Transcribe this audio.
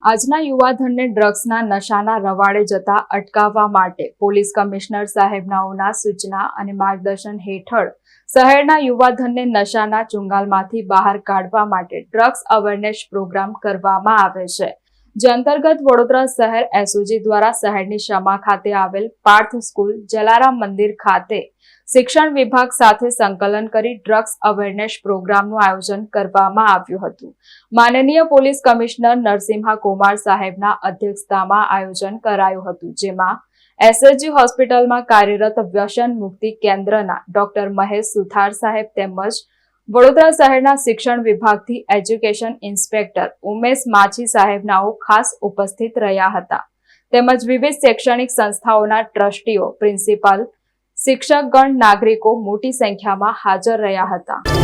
આજના યુવાધનને ડ્રગ્સના નશાના રવાડે જતા અટકાવવા માટે પોલીસ કમિશનર સાહેબનાઓના સૂચના અને માર્ગદર્શન હેઠળ શહેરના યુવાધનને નશાના ચુંગાલમાંથી બહાર કાઢવા માટે ડ્રગ્સ અવેરનેસ પ્રોગ્રામ કરવામાં આવે છે, જે અંતર્ગત વડોદરા શહેર એસઓજી દ્વારા શહેરની શમા ખાતે આવેલ પાર્થ સ્કૂલ, જલારામ મંદિર ખાતે શિક્ષણ વિભાગ સાથે સંકલન કરી ડ્રગ્સ અવેરનેસ પ્રોગ્રામનું આયોજન કરવામાં આવ્યું હતું। માનનીય પોલીસ કમિશનર નરસિંહા કુમાર સાહેબના અધ્યક્ષતામાં આયોજન કરાયું હતું, જેમાં એસએસજી હોસ્પિટલમાં કાર્યરત વ્યસન મુક્તિ કેન્દ્રના ડોક્ટર મહેશ સુથાર સાહેબ તેમજ વડોદરા શહેરના શિક્ષણ વિભાગથી એજ્યુકેશન ઇન્સ્પેક્ટર ઉમેશ માછી સાહેબનાઓ ખાસ ઉપસ્થિત રહ્યા હતા, તેમજ વિવિધ શૈક્ષણિક સંસ્થાઓના ટ્રસ્ટીઓ, પ્રિન્સિપાલ, શિક્ષકગણ, નાગરિકો મોટી સંખ્યામાં હાજર રહ્યા હતા।